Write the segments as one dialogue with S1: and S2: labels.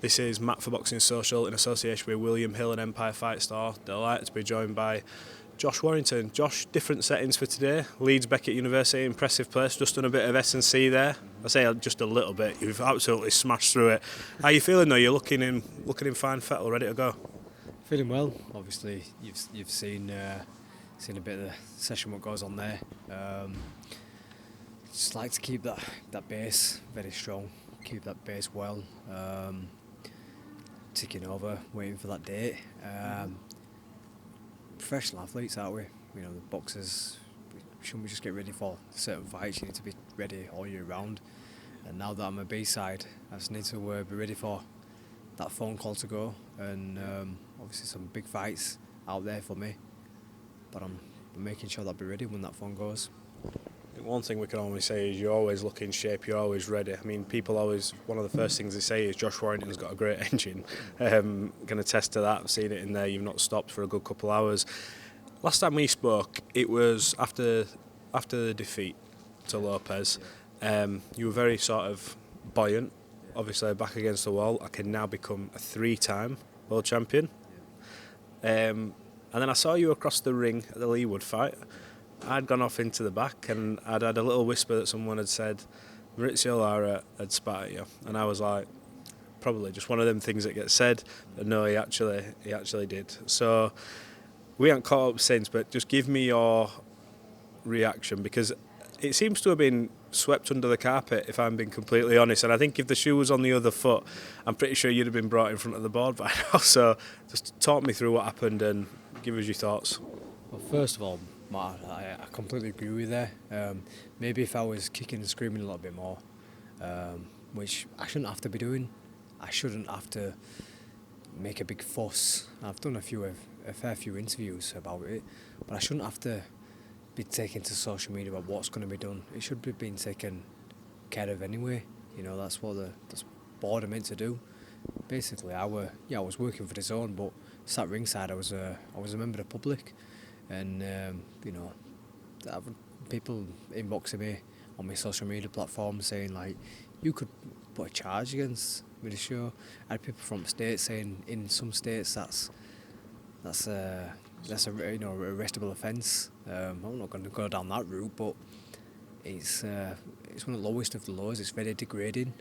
S1: This is Matt for Boxing Social in association with William Hill and Empire Fight Store. Delighted to be joined by Josh Warrington. Josh, different settings for today. Leeds Beckett University, impressive place. Just done a bit of S&C there. I say just a little bit. You've absolutely smashed through it. How are you feeling though? You're looking in fine fettle, ready to go.
S2: Feeling well. Obviously, you've seen a bit of the session what goes on there. Just like to keep that base very strong. Keep that base well. Ticking over, waiting for that date. Professional athletes, aren't we? You know, the boxers, shouldn't we just get ready for certain fights? You need to be ready all year round. And now that I'm a B-side, I just need to be ready for that phone call to go. And obviously some big fights out there for me. But I'm making sure that I'll be ready when that phone goes.
S1: One thing we can always say is you always look in shape, you're always ready. I mean, people always, one of the first things they say is Josh Warrington's got a great engine. Going to attest to that. I've seen it in there. You've not stopped for a good couple of hours. Last time we spoke, it was after the defeat to Lopez. You were very sort of buoyant, obviously back against the wall. I can now become a 3-time World Champion. And then I saw you across the ring at the Leigh fight. I'd gone off into the back and I'd had a little whisper that someone had said Mauricio Lara had spat at you, and I was like, probably just one of them things that gets said. But no, he actually did. So we haven't caught up since, but just give me your reaction, because it seems to have been swept under the carpet, if I'm being completely honest. And I think if the shoe was on the other foot, I'm pretty sure you'd have been brought in front of the board by now. So just talk me through what happened and give us your thoughts.
S2: Well, first of all, Matt, I completely agree with you there. Maybe if I was kicking and screaming a little bit more, which I shouldn't have to be doing. I shouldn't have to make a big fuss. I've done a fair few interviews about it, but I shouldn't have to be taken to social media about what's going to be done. It should be being taken care of anyway. You know, that's what the board are meant to do. Basically, I was working for the zone, but sat ringside. I was a member of the public. And, you know, people inboxing me on my social media platform saying, like, you could put a charge against Mauricio. I had people from states saying in some states that's a arrestable offence. I'm not going to go down that route, but it's one of the lowest of the lows. It's very degrading.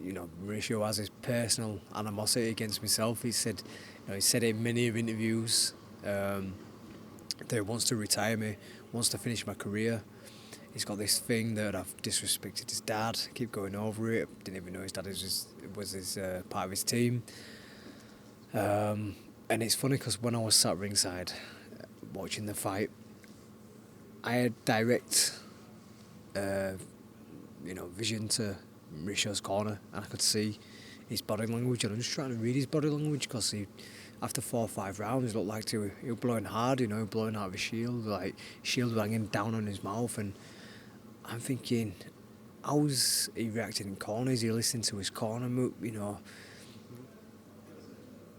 S2: You know, Mauricio has his personal animosity against myself. He said it in many interviews. That he wants to retire me, wants to finish my career. He's got this thing that I've disrespected his dad, keep going over it. Didn't even know his dad was part of his team. And it's funny because when I was sat ringside watching the fight, I had direct vision to Mauricio's corner, and I could see his body language, and I'm just trying to read his body language because after 4 or 5 rounds, it looked like he was blowing hard, you know, blowing out of his shield, like shield hanging down on his mouth, and I'm thinking, how's he reacting in corners? Is he listening to his corner move, you know?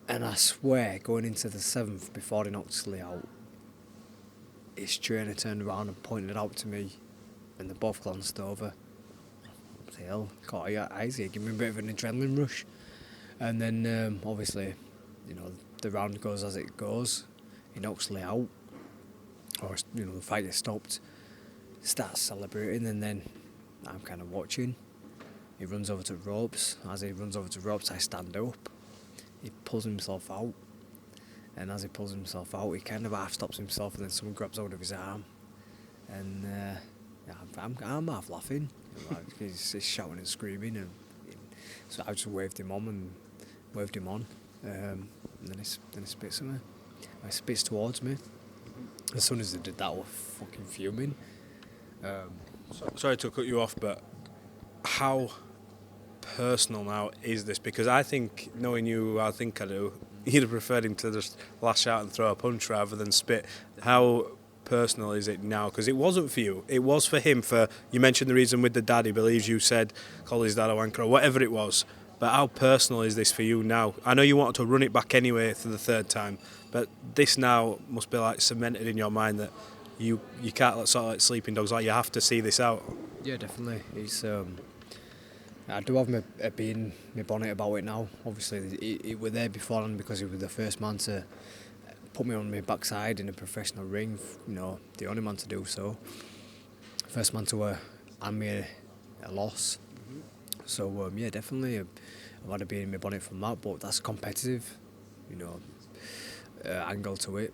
S2: And I swear, going into the 7th, before he knocked Leigh out, his trainer turned around and pointed out to me, and they both glanced over. What the hell? Caught your eyes here, give me a bit of an adrenaline rush. And then, obviously, you know, the round goes as it goes. He knocks Leigh out, or you know, the fight is stopped. Starts celebrating, and then I'm kind of watching. He runs over to the ropes. As he runs over to the ropes, I stand up. He pulls himself out, and as he pulls himself out, he kind of half stops himself, and then someone grabs hold of his arm, and I'm half laughing. Like, he's shouting and screaming, and so I just waved him on. And then he spits at me. He spits towards me. As soon as he did that, I was fucking fuming.
S1: Sorry to cut you off, but how personal now is this? Because I think, knowing you, I think I do, you'd have preferred him to just lash out and throw a punch rather than spit. How personal is it now? Because it wasn't for you. It was for him. You mentioned the reason with the dad. He believes you said, call his dad a wanker or whatever it was. But how personal is this for you now? I know you wanted to run it back anyway for the 3rd time, but this now must be like cemented in your mind that you can't let sort of like sleeping dogs, like you have to see this out.
S2: Yeah, definitely. It's I do have my bonnet about it now. Obviously, it were there beforehand because he was the first man to put me on my backside in a professional ring. You know, the only man to do so. First man to hand me a loss. So yeah, definitely, I've had a bee in my bonnet from that. But that's competitive, you know, angle to it.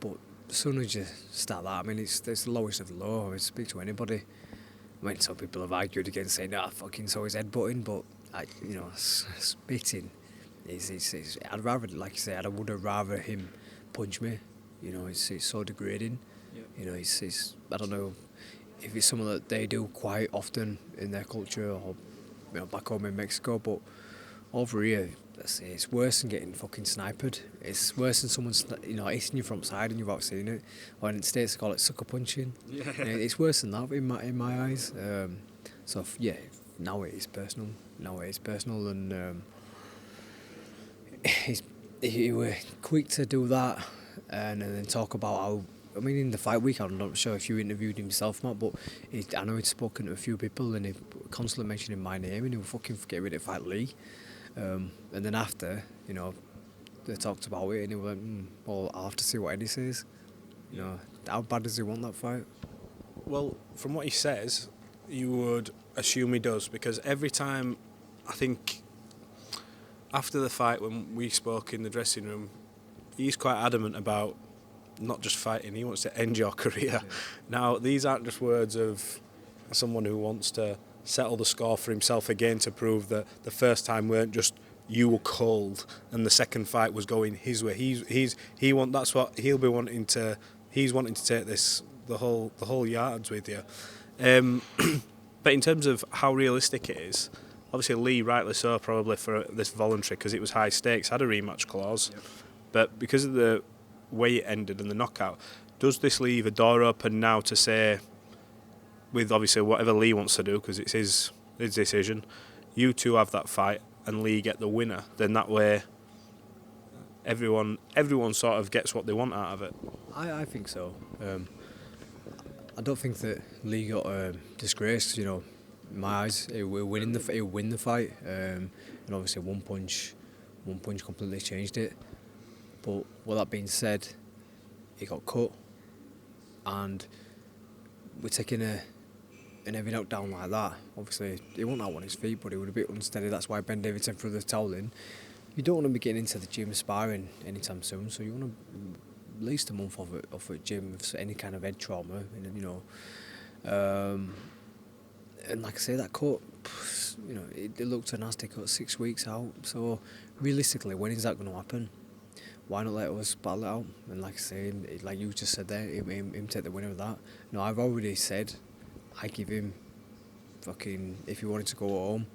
S2: But as soon as you start that, I mean, it's the lowest of the low. I mean, speak to anybody. I mean, some people have argued against saying, fucking so is headbutting, but you know, spitting is. I'd rather, like you say, I would have rather him punch me. You know, it's so degrading. Yep. You know, it's I don't know if it's something that they do quite often in their culture or, you know, back home in Mexico, but over here, let's say it's worse than getting fucking sniped. It's worse than someone, you know, hitting you from side and you've not seen it. Or in the States, they call it sucker punching. Yeah. It's worse than that in my eyes. So yeah, now it is personal. And he were quick to do that, and then talk about how. I mean, in the fight week, I'm not sure if you interviewed him yourself, Matt, but I know he'd spoken to a few people and he constantly mentioning my name, and he would fucking get ready to fight Leigh. And then after, you know, they talked about it, and he went, well, I'll have to see what Eddie says. You know, how bad does he want that fight?
S1: Well, from what he says, you would assume he does, because every time, I think, after the fight, when we spoke in the dressing room, he's quite adamant about not just fighting, he wants to end your career. Yeah. Now, these aren't just words of someone who wants to settle the score for himself again to prove that the first time weren't just you were cold and the second fight was going his way. That's what he'll be wanting to. He's wanting to take this the whole yards with you. But in terms of how realistic it is, obviously Leigh, rightly so, probably for this voluntary because it was high stakes, had a rematch clause. Yep. But because of the way it ended and the knockout, does this leave a door open now to say, with obviously whatever Leigh wants to do, because it's his decision, you two have that fight and Leigh get the winner, then that way everyone sort of gets what they want out of it?
S2: I think so. I don't think that Leigh got disgraced, you know, in my eyes. He'll win the fight, and obviously one punch completely changed it. But with that being said, he got cut, and we're taking an heavy knockdown like that. Obviously, he wasn't out on his feet, but he was a bit unsteady. That's why Ben Davidson threw the towel in. You don't want to be getting into the gym sparring anytime soon, so you want to at least a month off at gym with any kind of head trauma, you know. And like I say, that cut, you know, it looked a nasty cut, 6 weeks out. So realistically, when is that going to happen? Why not let us battle it out? And like I say, like you just said there, him take the winner of that. No, I've already said I give him fucking, if he wanted to go home,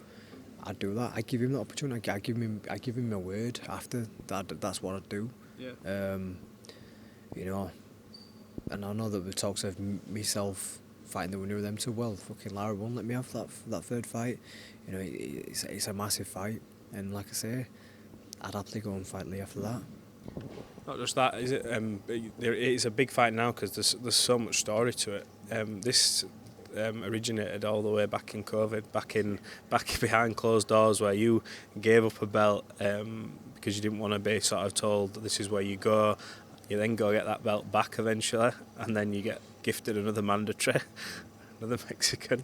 S2: I'd do that. I give him the opportunity. I give him my word after that. That's what I'd do. Yeah. You know, and I know that the talks of myself fighting the winner of them too. Well, fucking Lara won't let me have that third fight. You know, it's a massive fight, and like I say, I'd happily go and fight Leigh after that.
S1: Not just that, is it? It's a big fight now because there's so much story to it. This originated all the way back in COVID, back behind closed doors, where you gave up a belt because you didn't want to be sort of told this is where you go. You then go get that belt back eventually, and then you get gifted another mandatory, another Mexican.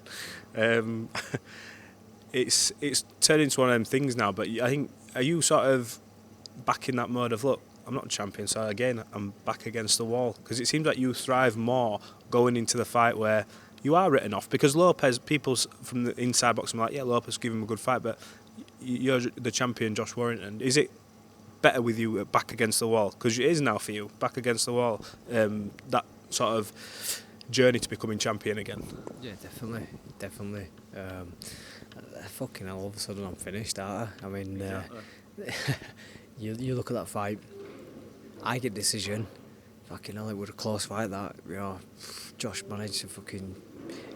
S1: It's turned into one of them things now. But I think, are you sort of back in that mode of, look, I'm not a champion, so again I'm back against the wall? Because it seems like you thrive more going into the fight where you are written off. Because Lopez, people from the inside boxing are like, yeah, Lopez give him a good fight, but you're the champion Josh Warrington. Is it better with you back against the wall? Because it is now for you, back against the wall, that sort of journey to becoming champion again.
S2: Yeah, definitely. Fucking hell, all of a sudden I'm finished, aren't I? I mean, exactly. You look at that fight, I get decision. Fucking hell, it was a close fight that. You know, Josh managed to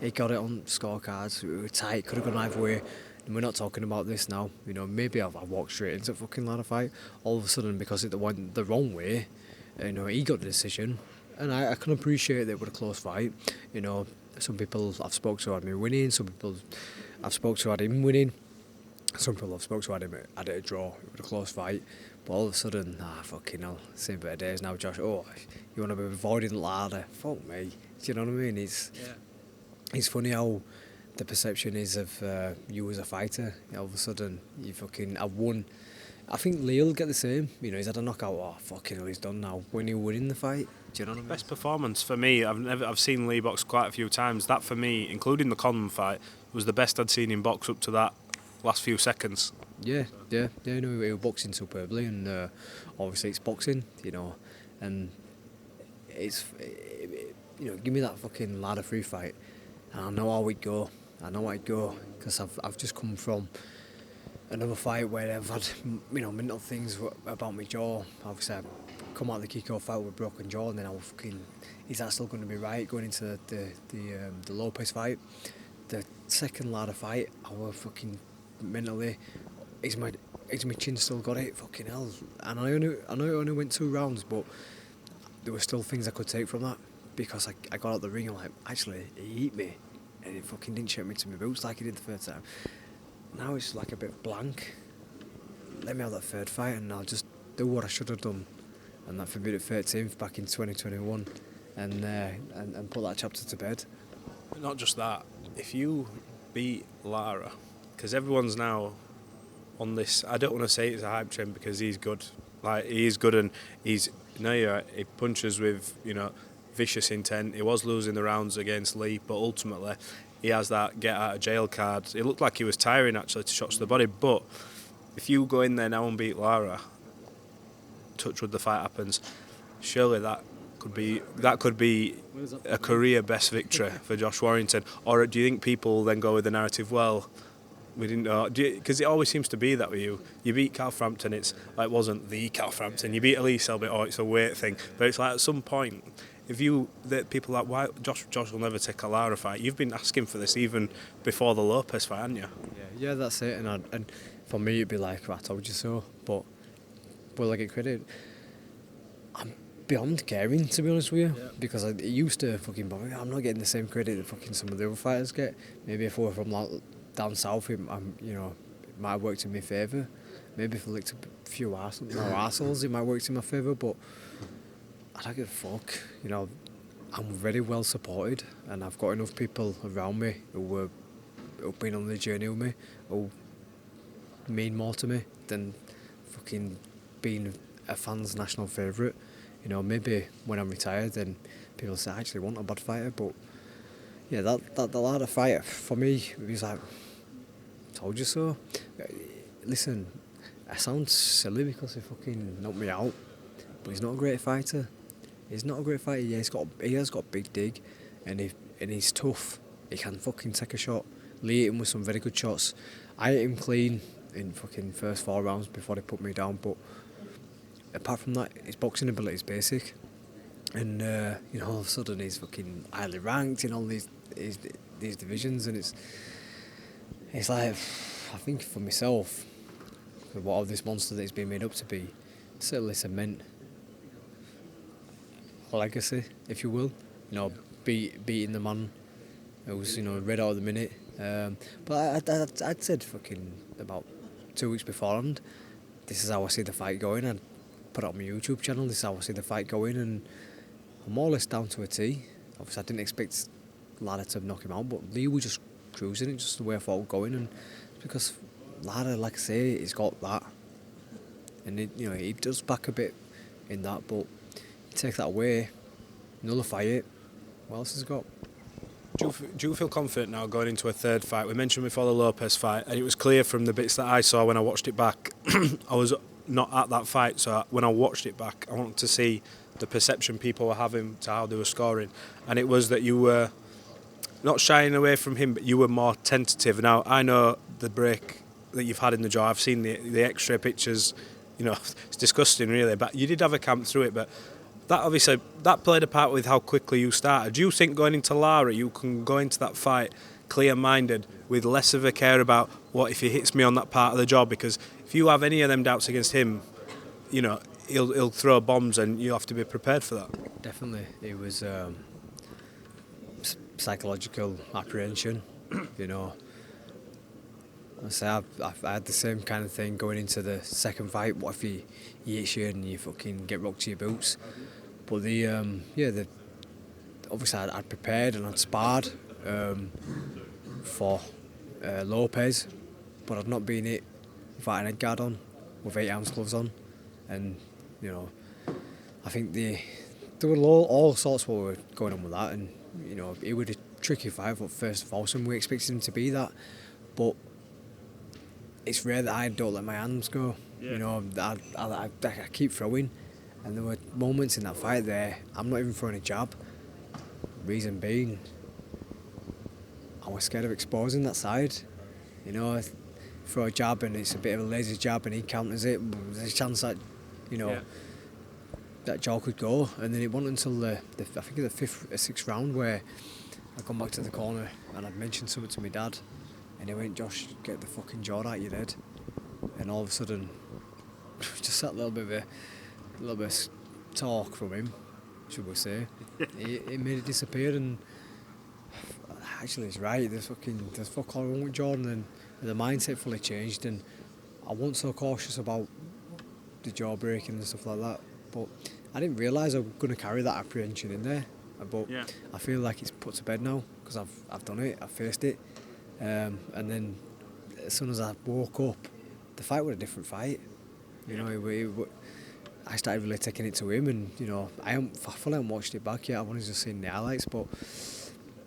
S2: he got it on scorecards. We were tight, could have gone either way. And we're not talking about this now. You know, maybe I've walked straight into a fucking ladder fight. All of a sudden, because it went the wrong way, you know, he got the decision. And I can appreciate that it was a close fight. You know, some people I've spoke to had me winning, some people I've spoke to had him winning. some people have spoke to had it a draw, it was a close fight, but all of a sudden, fucking hell, seen better days now, Josh. Oh, you want to be avoiding Lara? Fuck me. Do you know what I mean? It's funny how the perception is of you as a fighter. All of a sudden, I've won. I think Leigh will get the same. You know, he's had a knockout. Oh, fucking hell, he's done now. When you're winning the fight, do you know what I mean?
S1: Best performance for me. I've seen Leigh box quite a few times. That for me, including the Conlan fight, was the best I'd seen him box up to that last few seconds.
S2: Yeah. No, he was boxing superbly, and obviously it's boxing, you know, and give me that fucking ladder free fight, and I know how it'd go. Because I've just come from another fight where I've had, mental things about my jaw. Obviously, I come out of the KER fight with a broken jaw, and then is that still going to be right going into the Lopez fight? The second ladder fight, I was fucking mentally, is my chin still got it? Fucking hell! And I know it only went 2 rounds, but there were still things I could take from that, because I got out the ring and like, actually, he hit me, and it fucking didn't shake me to my boots like he did the first time. Now it's like a bit blank. Let me have that third fight and I'll just do what I should have done, and that for me at 13th back in 2021, and put that chapter to bed.
S1: But not just that. If you beat Lara, because everyone's now on this, I don't want to say it's a hype train because he's good. Like, he is good, and he punches with, vicious intent. He was losing the rounds against Leigh, but ultimately he has that get out of jail card. It looked like he was tiring actually to shots to the body, but if you go in there now and beat Lara, touch wood, the fight happens, surely that could be a career best victory for Josh Warrington. Or do you think people then go with the narrative, well, we didn't know, because it always seems to be that with you beat Calframpton, it's like, it wasn't the Calframpton, you beat Elise Selbit, it's a weight thing, but it's like at some point, people are like, why Josh will never take a Lara fight. You've been asking for this even before the Lopez fight, haven't you?
S2: Yeah, that's it. And for me, it'd be like, I told you so. But will I get credit? I'm beyond caring, to be honest with you, because it used to fucking bother me. I'm not getting the same credit that fucking some of the other fighters get. Maybe if I were from down south, it might have worked in my favour. Maybe if I licked a few arseholes, it might have worked in my favour. But I don't give a fuck. I'm very well supported, and I've got enough people around me who've been on the journey with me, who mean more to me than fucking being a fan's national favourite. Maybe when I'm retired, then people say I actually want a bad fighter, but yeah, that Lara fighter for me, it was like, told you so. Listen, I sound silly because he fucking knocked me out, but he's not a great fighter. He's not a great fighter. Yeah, he has got a big dig, and he's tough. He can fucking take a shot. Leigh hit him with some very good shots. I hit him clean in fucking first 4 rounds before they put me down. But apart from that, his boxing ability is basic, and all of a sudden he's fucking highly ranked in all these divisions, and it's like, I think for myself, what this monster that he's been made up to be, certainly cement a legacy, if you will. Beating the man who's red out of the minute. But I'd said fucking about 2 weeks beforehand, this is how I see the fight going. I'd put it on my YouTube channel. This is how I see the fight going, and I'm more or less down to a T. Obviously, I didn't expect Lara to knock him out, but Leigh was just cruising it, just the way I thought it was going, and because Lara, like I say, he's got that, and he does back a bit in that, but take that away, nullify it, what else has he got?
S1: Do you feel confident now going into a third fight? We mentioned before the Lopez fight, and it was clear from the bits that I saw when I watched it back. I was not at that fight, so when I watched it back, I wanted to see the perception people were having to how they were scoring, and it was that you were not shying away from him, but you were more tentative. Now, I know the break that you've had in the jaw. I've seen the X-ray pictures. It's disgusting, really, but you did have a camp through it, but that obviously that played a part with how quickly you started. Do you think going into Lara, you can go into that fight clear-minded with less of a care about what if he hits me on that part of the jaw? Because if you have any of them doubts against him, he'll throw bombs, and you have to be prepared for that.
S2: Definitely, it was psychological apprehension. I had the same kind of thing going into the second fight. What if he hits you and you fucking get rocked to your boots? But obviously I'd prepared and I'd sparred for Lopez, but I'd not been hit without an head guard on, with 8-ounce gloves on, and you know, I think there were all sorts what were going on with that, and you know, it was a tricky fight. But first of all, we expected him to be that, but it's rare that I don't let my hands go. Yeah. You know, I keep throwing, and there were moments in that fight there I'm not even throwing a jab. Reason being, I was scared of exposing that side. You know, I throw a jab and it's a bit of a lazy jab and he counters it. There's a chance that, you know, that jaw could go. And then it wasn't until the I think the fifth or sixth round where I come back to the corner and I'd mentioned something to my dad, and he went, "Josh, get the fucking jaw out of your head." And all of a sudden, just that little bit of talk from him, should we say, it made it disappear. And actually, it's right. There's fuck all wrong with Jordan, and the mindset fully changed. And I wasn't so cautious about the jaw breaking and stuff like that. But I didn't realise I was going to carry that apprehension in there. But I feel like it's put to bed now because I've done it. I've faced it. And then as soon as I woke up, the fight was a different fight. You know, I started really taking it to him, and you know, I fully haven't watched it back yet. I've only just seen the highlights, but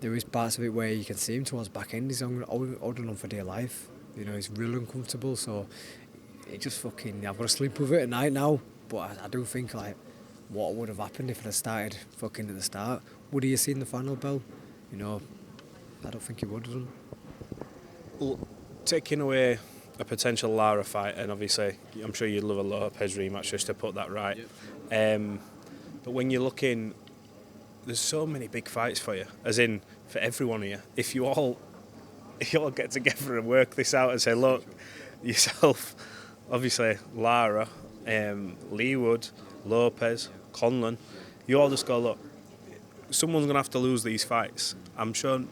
S2: there is parts of it where you can see him towards back end. He's holding on for dear life. You know, he's really uncomfortable. So it just fucking, I've got to sleep with it at night now. But I do think like, what would have happened if it had started fucking at the start? Would he have seen the final bell? You know, I don't think he would have done.
S1: Well, taking away a potential Lara fight, and obviously I'm sure you'd love a Lopez rematch just to put that right. But when you're looking, there's so many big fights for you, as in for everyone here. If you all get together and work this out and say, look, yourself, obviously Lara, Leigh, Lopez, Conlan, you all just go, look, someone's going to have to lose these fights. I'm sure,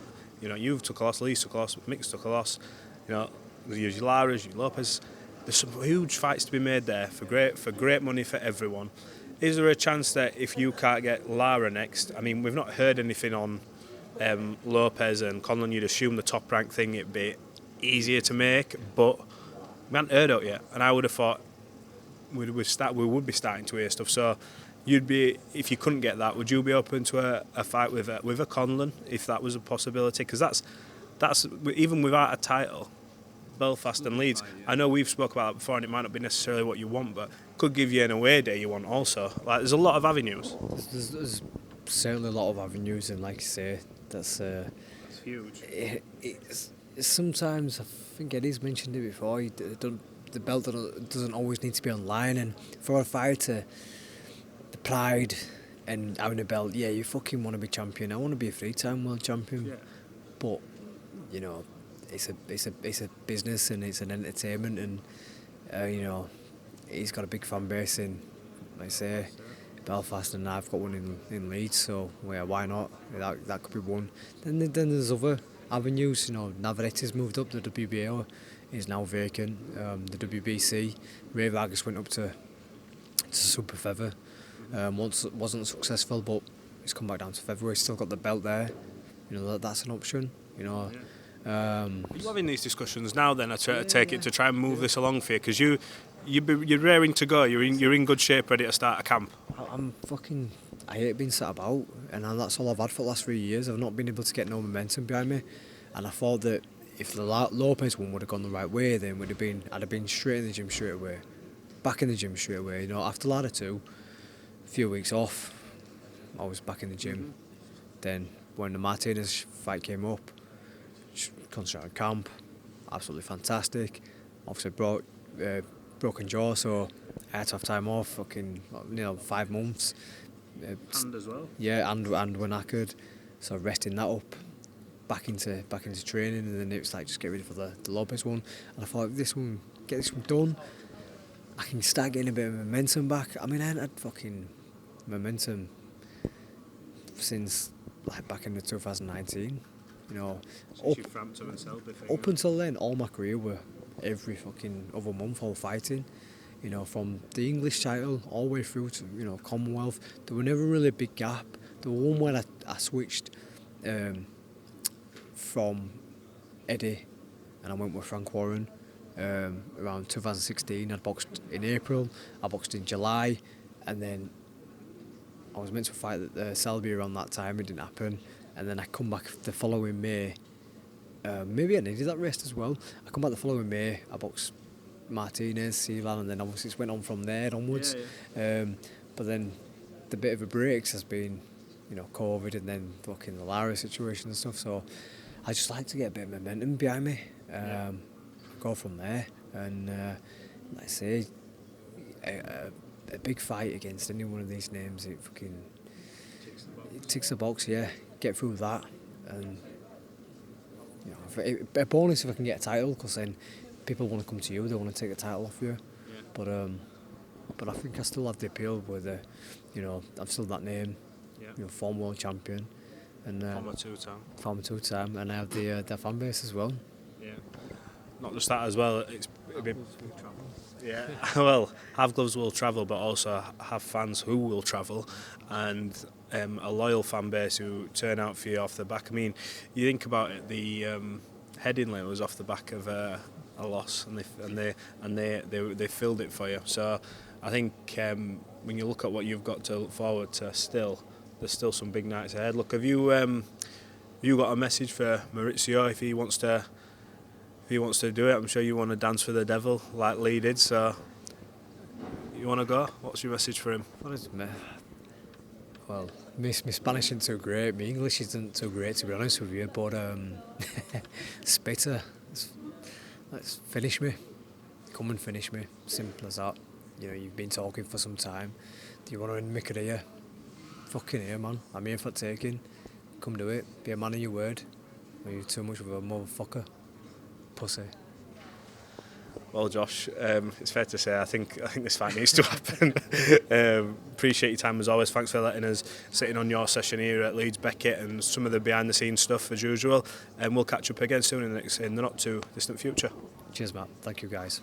S1: you know, you've took a loss, Lee's took a loss, Mick's took a loss, you know, your Lara's, your Lopez. There's some huge fights to be made there for great money for everyone. Is there a chance that if you can't get Lara next, I mean, we've not heard anything on Lopez and Conlan, you'd assume the top rank thing it'd be easier to make, but we haven't heard out yet, and I would have thought we would be starting to hear stuff. So you'd be, if you couldn't get that, would you be open to a fight with a Conlan if that was a possibility? Because that's even without a title, Belfast and Leeds. I know we've spoke about that before, and it might not be necessarily what you want, but could give you an away day you want also. Like, there's a lot of avenues.
S2: There's certainly a lot of avenues, and like you say, that's
S1: huge.
S2: It's sometimes, I think Eddie's mentioned it before, the belt doesn't always need to be online, and for a fighter, the pride and having a belt, yeah, you fucking want to be champion. I want to be a 3-time world champion, but you know, it's a business and it's an entertainment, and you know, he's got a big fan base in, like I say, Belfast, and I've got one in Leeds, so yeah, why not? That could be one. Then there's other avenues. You know, Navarrete's moved up. The WBO is now vacant. The WBC, Ray Vargas went up to super feather. Once wasn't successful, but he's come back down to featherweight. Still got the belt there. You know, that's an option. You know.
S1: Are you having these discussions now? Then I try to take it to try and move this along for you, because you're raring to go. You're in good shape, ready to start a camp.
S2: I hate being sat about, and that's all I've had for the last 3 years. I've not been able to get no momentum behind me, and I thought that if the Lopez one would have gone the right way, then I'd have been straight in the gym straight away, back in the gym straight away. You know, after Lara 2, a few weeks off, I was back in the gym. Then when the Martinez fight came up, concentrated on camp, absolutely fantastic. Obviously broken jaw, so I had to have time off, 5 months.
S1: And as well.
S2: Yeah, and when I could, so resting that up, back into training, and then it was like just get ready for the Lopez one. And I thought, if get this one done, I can start getting a bit of momentum back. I mean, I hadn't had fucking momentum since like back in the 2019. You know,
S1: Frampton and Selby thing,
S2: up until then, all my career were every fucking other month I was fighting. You know, from the English title all the way through to, you know, Commonwealth. There were never really a big gap. The one when I switched from Eddie and I went with Frank Warren around 2016. I boxed in April, I boxed in July, and then I was meant to fight at Selby around that time. It didn't happen, and then I come back the following May. Maybe I needed that rest as well. I come back the following May. I boxed Martinez, Sealand, and then obviously it went on from there onwards. But then the bit of a breaks has been, you know, COVID and then fucking the Lara situation and stuff. So I just like to get a bit of momentum behind me, go from there, and like I say, a big fight against any one of these names, it fucking ticks the box. Yeah, get through that, and you know, a bonus if I can get a title, because then people want to come to you, they want to take the title off you. But I think I still have the appeal with you know, I've still that name, you know, former world champion, and former two-time, and I have the fan base as well.
S1: Yeah, not just that as well. Well, have gloves will travel, but also have fans who will travel, and a loyal fan base who turn out for you off the back. I mean, you think about it, the Headingley was off the back of a loss, and they filled it for you. So I think when you look at what you've got to look forward to, there's still some big nights ahead. Look, have you got a message for Mauricio if he wants to do it? I'm sure you want to dance for the devil like Leigh did. So you want to go? What's your message for him?
S2: Well, my Spanish isn't too great. My English isn't too great, to be honest with you. But Spitter, let's finish me. Come and finish me. Simple as that. You know, you've been talking for some time. Do you want to end my career? Fucking here, man. I'm here for taking. Come do it. Be a man of your word. Or you're too much of a motherfucker. Pussy.
S1: Well, Josh, it's fair to say I think this fight needs to happen. Appreciate your time as always. Thanks for letting us sit in on your session here at Leeds Beckett and some of the behind the scenes stuff as usual. And we'll catch up again soon in the not too distant future.
S2: Cheers, Matt. Thank you, guys.